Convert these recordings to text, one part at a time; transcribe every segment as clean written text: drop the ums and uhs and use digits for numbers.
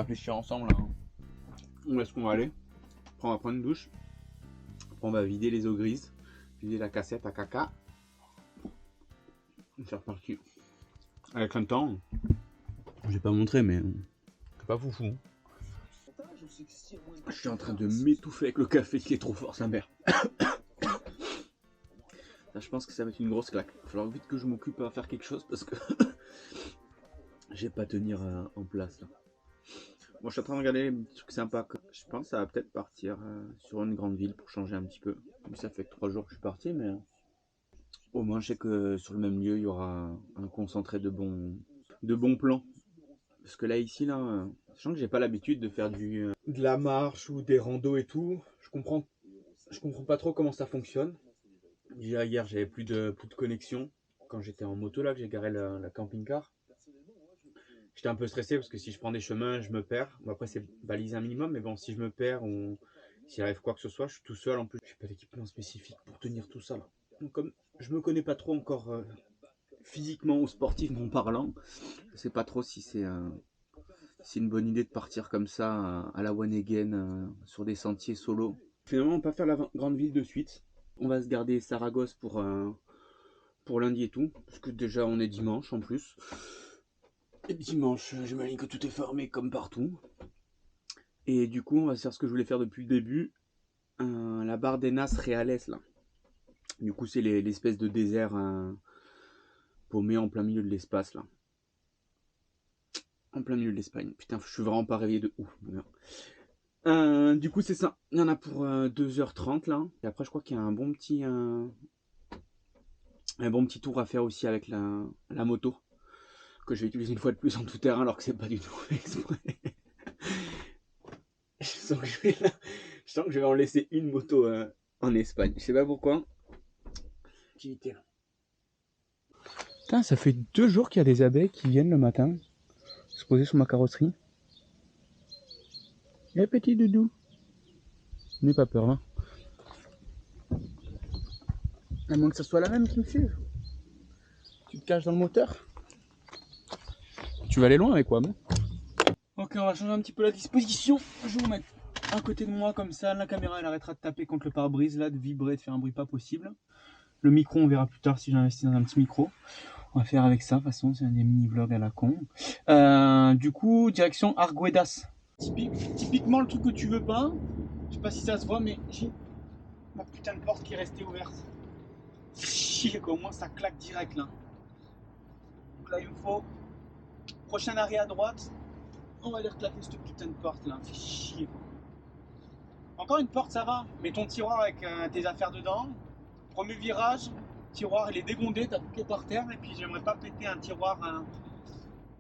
réfléchir ensemble. Hein. Où est-ce qu'on va aller? Après, on va prendre une douche. Après, on va vider les eaux grises. Vider la cassette à caca. C'est reparti. Avec un temps. Je vais pas montrer, mais c'est pas foufou. Je suis en train de m'étouffer avec le café qui est trop fort, sa mère. Là, je pense que ça va être une grosse claque. Il va falloir vite que je m'occupe à faire quelque chose parce que je vais pas tenir en place là. Bon, je suis en train de regarder des trucs sympas. Je pense que ça va peut-être partir sur une grande ville pour changer un petit peu. Ça fait que 3 jours que je suis parti, mais au moins je sais que sur le même lieu il y aura un concentré de bons plans. Parce que là ici là, sachant que j'ai pas l'habitude de faire de la marche ou des randos et tout, je comprends pas trop comment ça fonctionne. Déjà hier j'avais plus de connexion quand j'étais en moto là, que j'ai garé la camping-car. J'étais un peu stressé parce que si je prends des chemins, je me perds. Bon, après, c'est balisé un minimum, mais bon, si je me perds ou s'il arrive quoi que ce soit, je suis tout seul en plus. Je n'ai pas d'équipement spécifique pour tenir tout ça là. Donc, comme je me connais pas trop encore physiquement ou sportivement parlant, je sais pas trop si c'est une bonne idée de partir comme ça à la one again sur des sentiers solo. Finalement, on va pas faire la grande ville de suite. On va se garder Saragosse pour lundi et tout, parce que déjà on est dimanche en plus. Et dimanche, j'imagine que tout est fermé comme partout. Et du coup, on va faire ce que je voulais faire depuis le début. La Bardenas Reales, là. Du coup, c'est l'espèce de désert paumé en plein milieu de l'espace, là. En plein milieu de l'Espagne. Putain, je suis vraiment pas réveillé de ouf. Du coup, c'est ça. Il y en a pour 2h30, là. Et après, je crois qu'il y a un bon petit tour à faire aussi avec la moto. Que je vais utiliser une fois de plus en tout terrain, alors que c'est pas du tout exprès. Je sens que je vais en laisser une moto en Espagne. Je sais pas pourquoi. Putain, ça fait 2 jours qu'il y a des abeilles qui viennent le matin se poser sur ma carrosserie. Eh petit doudou. N'aie pas peur, hein. À moins que ce soit la même qui me suive. Tu te caches dans le moteur. Tu vas aller loin avec quoi, bon? Ok, on va changer un petit peu la disposition. Je vais vous mettre à côté de moi comme ça. La caméra elle arrêtera de taper contre le pare-brise là, de vibrer, de faire un bruit pas possible. Le micro, on verra plus tard si j'investis dans un petit micro. On va faire avec ça, de toute façon, c'est un des mini-vlogs à la con. Du coup, direction Arguedas. Typiquement le truc que tu veux pas. Je sais pas si ça se voit, mais j'ai ma putain de porte qui est restée ouverte. Chier quoi, au moins ça claque direct là. Donc là, il me faut. Prochain arrêt à droite. On va aller reclaquer cette putain de porte là. Fait chier quoi. Encore une porte, ça va. Mets ton tiroir avec tes affaires dedans. Premier virage, tiroir il est dégondé, t'as tout qui est par terre. Et puis j'aimerais pas péter un tiroir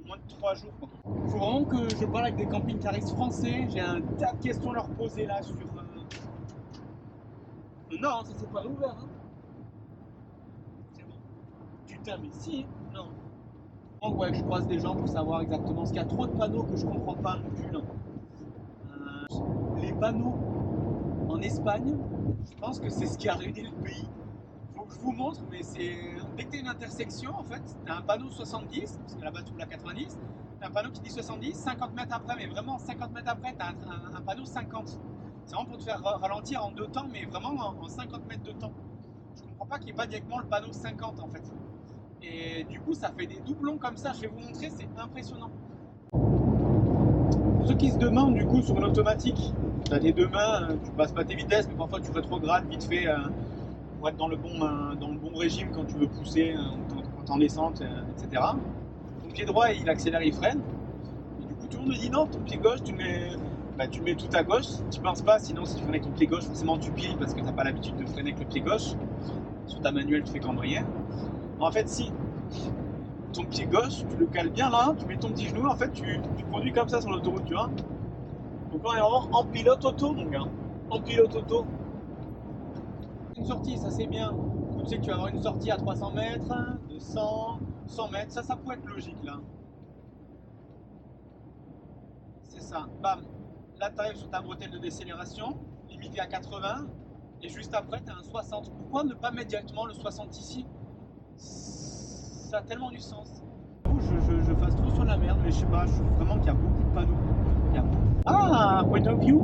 au moins de 3 jours. Quoi. Faut vraiment que je parle avec des camping-caristes français. J'ai un tas de questions à leur poser là sur. Non, ça c'est pas ouvert. Hein. C'est bon. Putain, mais si, non. Donc ouais, je croise des gens pour savoir exactement ce qu'il y a trop de panneaux que je comprends pas non plus. Les panneaux en Espagne, je pense que c'est ce qui a réuni le pays. Faut que je vous montre, mais c'est. Dès que tu as une intersection, en fait, tu as un panneau 70, parce que là-bas tu la 90, tu as un panneau qui dit 70, 50 mètres après, mais vraiment 50 mètres après, tu as un panneau 50. C'est vraiment pour te faire ralentir en 2 temps, mais vraiment en 50 mètres de temps. Je comprends pas qu'il n'y ait pas directement le panneau 50 en fait. Et du coup, ça fait des doublons comme ça. Je vais vous montrer, c'est impressionnant. Pour ceux qui se demandent, du coup, sur une automatique, tu as les 2 mains, tu passes pas tes vitesses, mais parfois tu rétrogrades vite fait pour être dans le bon régime quand tu veux pousser, quand tu es en descente, etc. Ton pied droit, il accélère, il freine. Et du coup, tout le monde me dit non, ton pied gauche, tu le mets tout à gauche. Tu penses pas, sinon si tu freines avec ton pied gauche, forcément tu piles parce que tu n'as pas l'habitude de freiner avec le pied gauche. Sur ta manuelle, tu fais cambrier. En fait, si ton pied gauche, tu le cales bien là, tu mets ton petit genou, en fait, tu conduis comme ça sur l'autoroute, tu vois. Donc là, on est vraiment en pilote auto, mon gars. En pilote auto. Une sortie, ça c'est bien. Tu sais que tu vas avoir une sortie à 300 mètres, 200, 100 mètres, ça pourrait être logique là. C'est ça, bam. Là, tu arrives sur ta bretelle de décélération, limitée à 80, et juste après, tu as un 60. Pourquoi ne pas mettre directement le 60 ici? Ça a tellement du sens. Je fasse trop sur la merde, mais je sais pas, je trouve vraiment qu'il y a beaucoup de panneaux. Ah, point of view.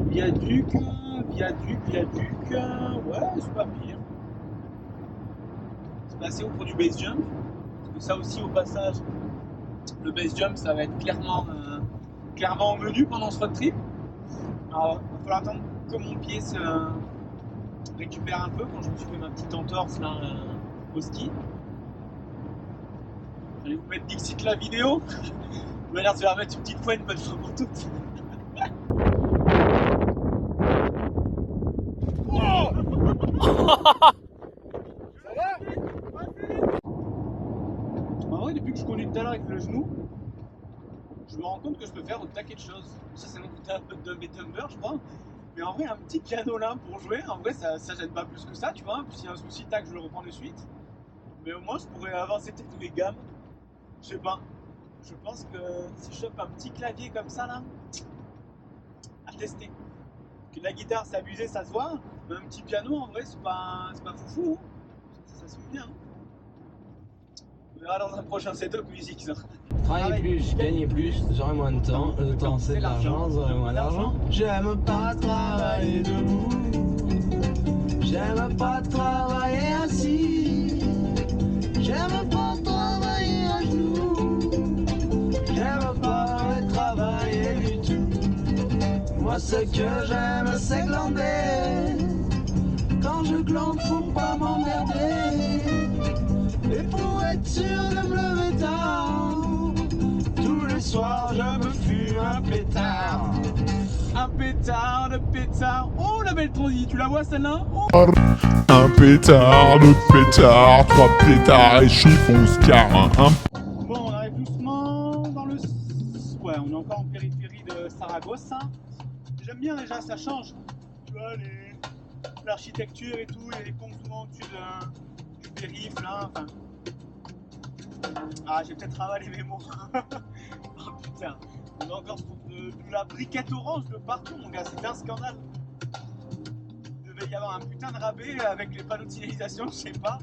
Viaduc, ouais, c'est pas pire. C'est passé au produit base jump. Parce que ça aussi, au passage, le base jump, ça va être clairement au menu pendant ce road trip. Alors, il va falloir attendre que mon pied se récupère un peu quand je me suis fait ma petite entorse là, au ski. J'allais vous mettre Dixit la vidéo. De manière, tu vas mettre une petite fois une bonne fois pour toutes. En vrai, depuis que je conduis tout à l'heure avec le genou, je me rends compte que je peux faire un taquet de choses. Ça, c'est un coup un peu de Tumber, je crois. Mais en vrai, un petit piano là pour jouer, en vrai, ça gêne pas plus que ça, tu vois. Puis s'il y a un souci, tac, je le reprends de suite. Mais au moins, je pourrais avancer peut-être mes gammes. Je sais pas. Je pense que si je chope un petit clavier comme ça là, à tester. Que la guitare, c'est abusé, ça se voit. Mais un petit piano, en vrai, c'est pas foufou. Hein. Ça se fait bien. On verra dans un prochain setup musique ça. Travailler plus, gagner plus, j'aurai moins de temps. Le temps c'est de l'argent, j'aurai moins d'argent. J'aime pas travailler debout. J'aime pas travailler assis. J'aime pas travailler à genoux. J'aime pas travailler du tout. Moi ce que j'aime c'est glander. Quand je glande faut pas m'emmerder. Et pour être sûr de me lever tard, tous les soirs je me fume un pétard. Un pétard, le pétard. Oh la belle transi, tu la vois celle-là? Oh. Un pétard, deux pétards, trois pétards et chiffon scar. Bon, on arrive doucement dans le... Ouais, on est encore en périphérie de Saragosse. J'aime bien déjà, ça change. Tu vois, l'architecture et tout, il y a les ponts souvent au-dessus du périph' là, enfin... Ah, j'ai peut-être ravalé mes mots. Oh putain, on a encore de la briquette orange de partout, mon gars, c'est un scandale. Il devait y avoir un putain de rabais avec les panneaux de signalisation, je sais pas.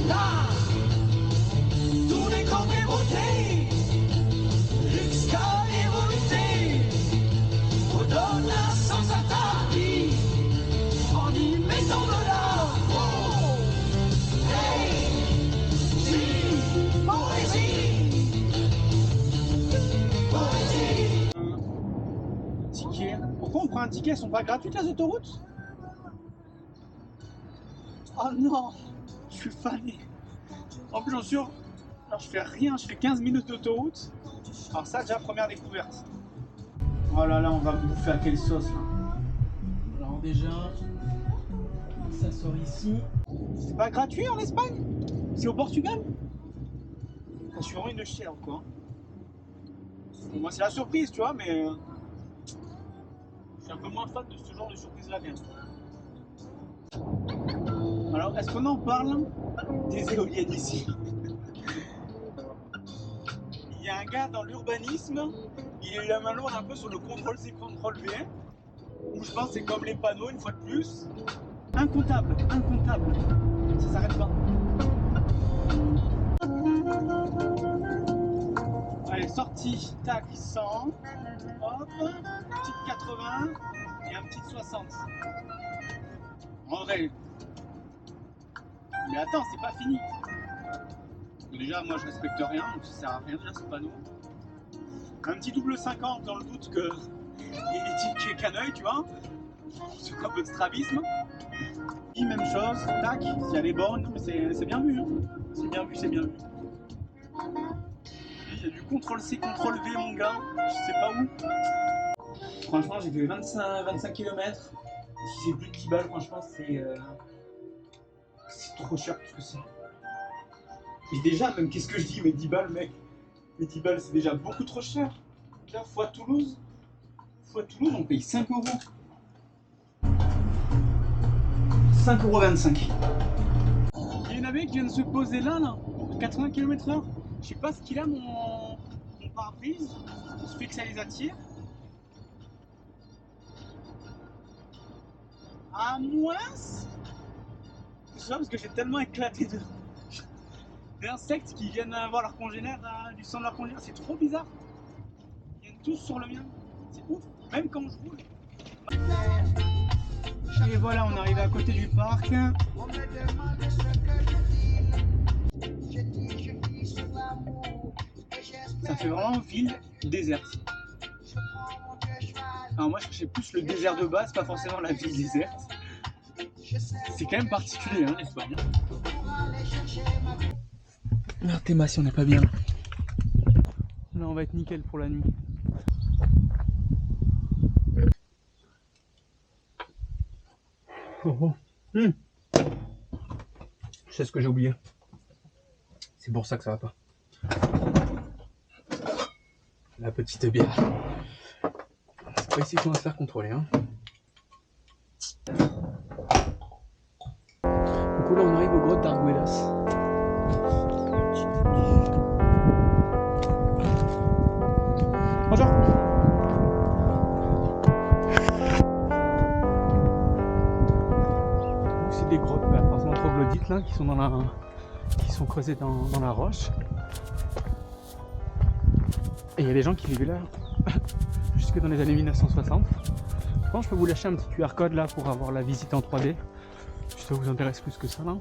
Là, tous les grands beautés, jusqu'à l'évoluté, redonne la sens à ta vie, en y mettant de l'art. Oh, hey, si, poésie, poésie. Ticket. Pourquoi on prend un ticket? Elles sont pas gratuites les autoroutes? Oh non, je suis fané. En plus, j'en suis sûr, alors je fais rien, je fais 15 minutes d'autoroute. Alors ça, déjà, première découverte. Oh là là, on va me bouffer à quelle sauce là? Alors déjà, ça sort ici. C'est pas gratuit en Espagne? C'est au Portugal? Je suis vraiment une chienne quoi. Bon, moi c'est la surprise, tu vois, mais je suis un peu moins fan de ce genre de surprise là bien. Alors, est-ce qu'on en parle des éoliennes ici? Il y a un gars dans l'urbanisme, il a eu la main lourde un peu sur le contrôle-C, contrôle-V, où je pense que c'est comme les panneaux, une fois de plus. Incontable, incontable. Ça s'arrête pas. Allez, sortie, tac, 100, hop, petite 80 et un petit 60. En vrai. Mais attends, c'est pas fini. Déjà, moi je respecte rien, donc ça sert à rien déjà ce panneau. Un petit double 50 dans le doute que il y ait des tickets qu'un œil, tu vois. C'est un peu de strabisme. Et même chose, tac, s'il y a les bornes, non mais c'est bien vu. Hein. C'est bien vu, c'est bien vu. Il y a du CTRL-C, CTRL-V mon gars, je sais pas où. Franchement j'ai fait 25 km. Si c'est plus de 10 balles, franchement c'est trop cher plus que ça. Et déjà, même qu'est-ce que je dis, mais 10 balles mec. Mais 10 balles c'est déjà beaucoup trop cher. Là, fois Toulouse, on paye 5 euros. 5,25 €. Il y en avait qui vient de se poser là, 80 km/h. Je sais pas ce qu'il a mon pare-brise. Je fais que ça les attire. À moins. C'est ça parce que j'ai tellement éclaté de. des insectes qui viennent voir leurs congénères, du sang de leurs congénères. C'est trop bizarre. Ils viennent tous sur le mien. C'est ouf. Même quand je roule. Et voilà, on arrive à côté du parc. Ça fait vraiment ville déserte. Alors moi je cherchais plus le désert de base, pas forcément la ville déserte. C'est quand même particulier hein, l'Espagne. Merde Théma si on n'est pas bien là. Là on va être nickel pour la nuit. Oh, oh. Je sais ce que j'ai oublié. C'est pour ça que ça va pas. La petite bière. C'est pas ici qu'on va se faire contrôler. Hein. Du coup là on arrive aux grottes d'Arguedas. Bonjour. C'est des grottes forcément troglodytes là qui sont creusées dans la roche. Et il y a des gens qui vivaient là jusque dans les années 1960. Je pense que je peux vous lâcher un petit QR code là pour avoir la visite en 3D. Si ça vous intéresse plus que ça là.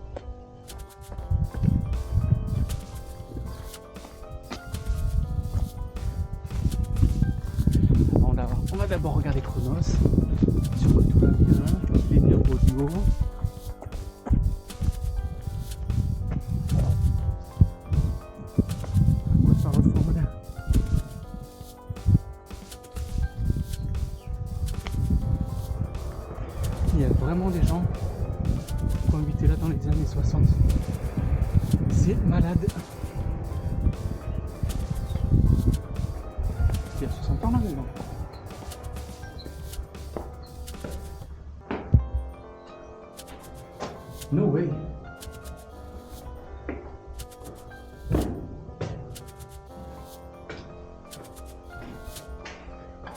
On va d'abord regarder Chronos. Sur quoi tout va bien. Les Nervodio. Ça ressemble. Il y a vraiment des gens qui ont habité là dans les années 60. C'est malade. Il y a 60 ans là dedans. No way.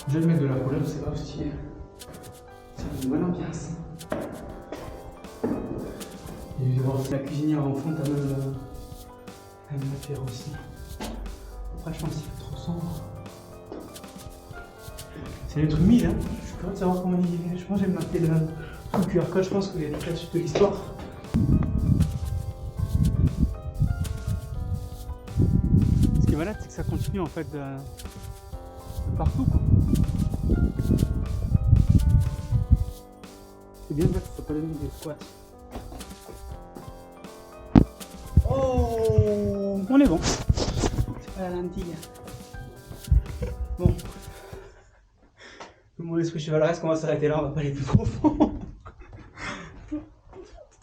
Je vais mettre de la couleur, c'est pas stylé. C'est une bonne ambiance. Et je vais voir si la cuisinière en fond, elle me le faire aussi. Après, je pense qu'il fait trop sombre. C'est l'être humide, hein. Je suis curieux de savoir comment il est. Je pense que je vais m'appeler le QR code, je pense qu'il y a la suite de l'histoire. Ce qui est malade, c'est que ça continue en fait de partout quoi. C'est bien que ça pas donné des squats. Oh, on est bon. C'est pas la lentille. Bon. Mon esprit chevaleresque, on va s'arrêter là, on va pas aller plus profond.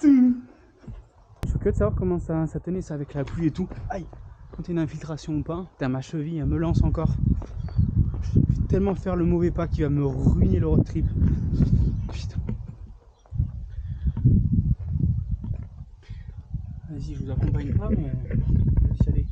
Je suis curieux de savoir comment ça tenait ça avec la pluie et tout. Aïe, quand il y a une infiltration ou pas. Putain, ma cheville, elle me lance encore. Je vais tellement faire le mauvais pas qui va me ruiner le road trip. Putain. Vas-y, je vous accompagne pas, mais laisse aller.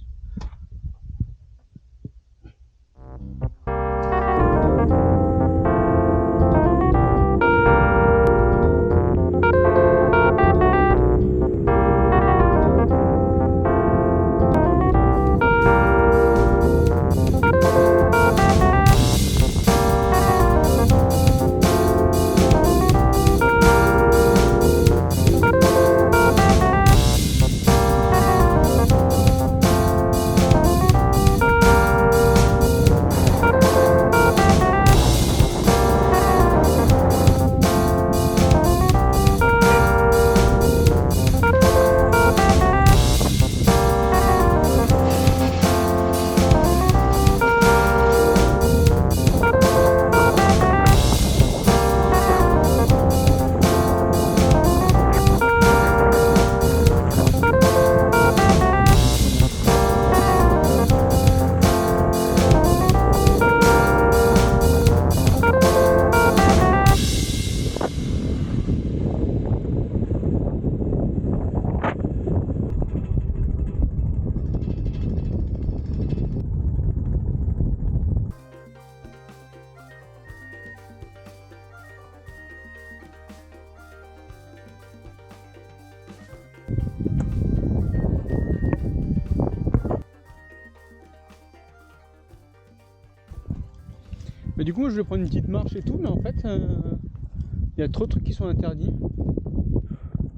Du coup, moi, je vais prendre une petite marche et tout, mais en fait, il y a trop de trucs qui sont interdits.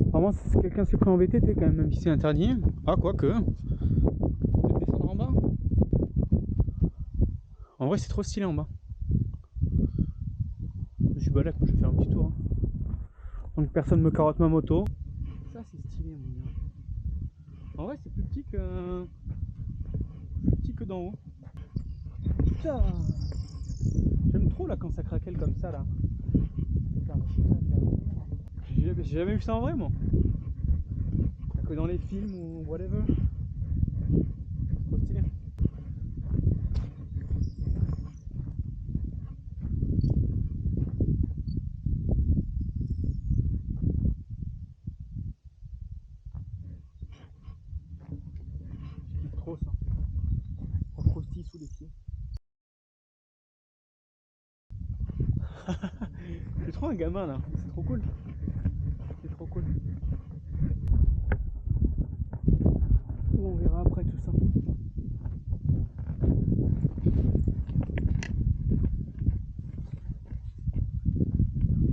Apparemment, si quelqu'un s'est pris en VTT quand même, même si c'est interdit. Ah, quoique. Peut-être descendre en bas. En vrai, c'est trop stylé en bas. Je suis balèque, je vais faire un petit tour. Hein. Donc personne me carotte ma moto. Ça, c'est stylé, mon gars. En vrai, c'est plus petit que d'en haut. Putain. J'aime trop là quand ça craquelle comme ça là. J'ai jamais vu ça en vrai, moi. Que dans les films ou whatever. Trop stylé. C'est trop ça. Trop croustille sous les pieds. C'est trop un gamin là. C'est trop cool. C'est trop cool. On verra après tout ça.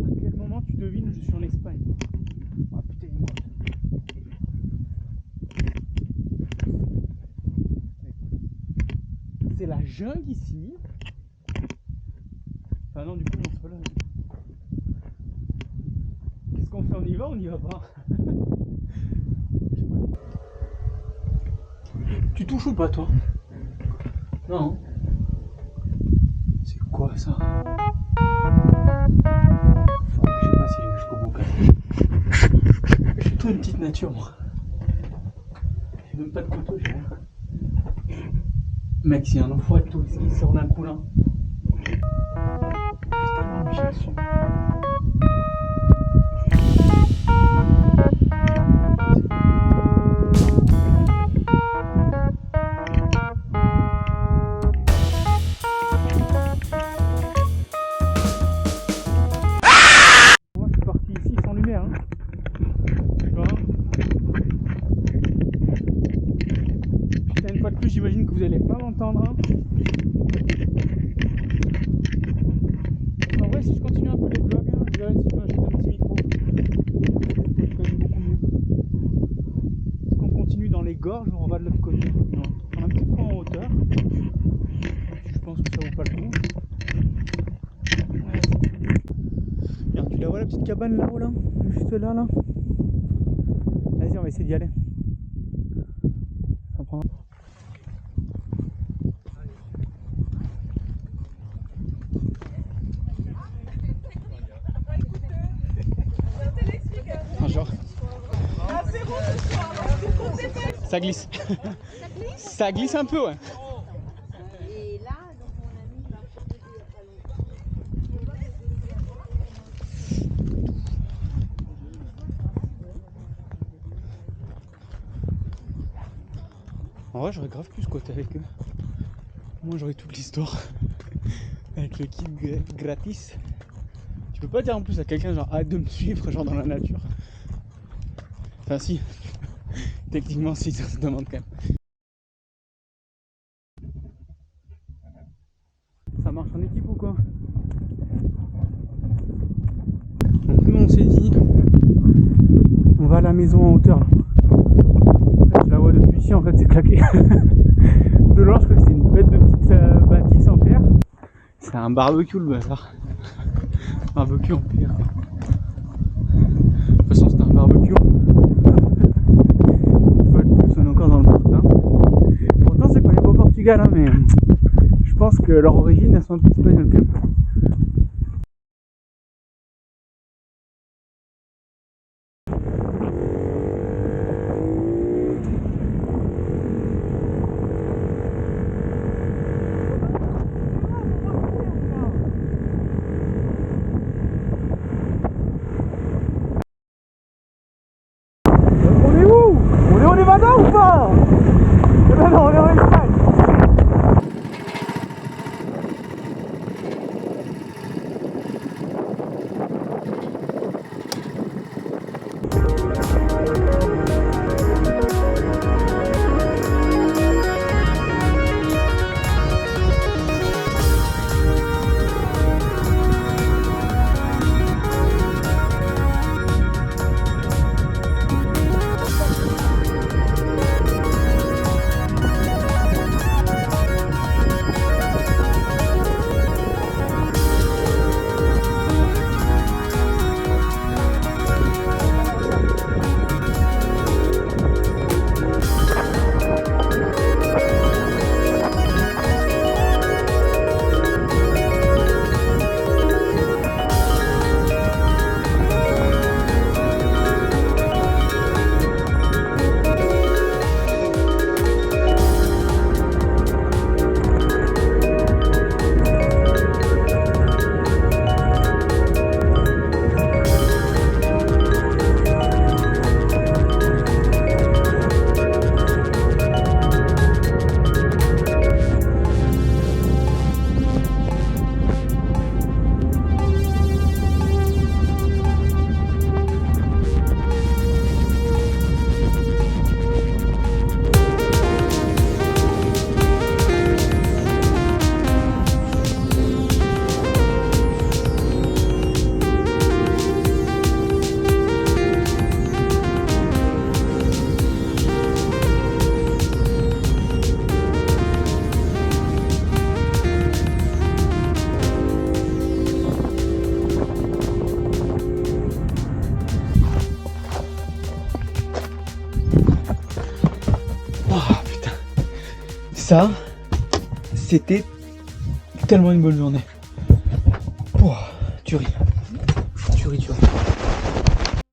À quel moment tu devines je suis en Espagne? Ah putain, il est mort. C'est la jungle ici. Enfin non, du coup, non, c'est pas là. Qu'est-ce qu'on fait? On y va ou on y va pas? Tu touches ou pas, toi? Non. C'est quoi ça? Enfin, je sais pas si j'ai jusqu'au bout quand même. Je suis plutôt une petite nature, moi. J'ai même pas de couteau, j'ai rien. Mec, s'il y a un enfoiré de tout qui sort d'un coup là. Putain, j'ai dessus. J'imagine que vous allez pas m'entendre. Hein. En vrai, si je continue un peu les vlogs, hein, je verrai si je m'achète un petit micro. C'est quand même beaucoup mieux. Est-ce qu'on continue dans les gorges ou on va de l'autre côté? Non, on prend un petit peu en hauteur. Je pense que ça vaut pas le coup. Ouais. Regarde, tu la vois la petite cabane là-haut là? Juste là là. Vas-y, on va essayer d'y aller. Ça prend... Genre. Ça glisse. Ça glisse un peu, ouais. Et là, donc mon ami m'a proposé il y a pas longtemps. En vrai, j'aurais grave pu squatter avec eux. Moi, j'aurais toute l'histoire. Avec le kit gratis. Tu peux pas dire en plus à quelqu'un genre arrête de me suivre genre dans la nature. Enfin si. Techniquement si, ça se demande quand même. Ça marche en équipe ou quoi? Donc nous on s'est dit on va à la maison en hauteur là. En fait je la vois depuis ici, en fait c'est claqué. De loin je crois que c'est une bête de petite bâtisse en pierre. C'est un barbecue le bazar. Barbecue en pierre. De toute façon c'est un barbecue. Une fois de plus on est encore dans le Portin. Pourtant c'est qu'on est pas au Portugal hein, mais je pense que leur origine elles sont un peu espagnoles quand même. On est où? On est au Nevada ou pas? Eh ben non, on est en Espagne. ça, c'était tellement une bonne journée. Oh, tu ris.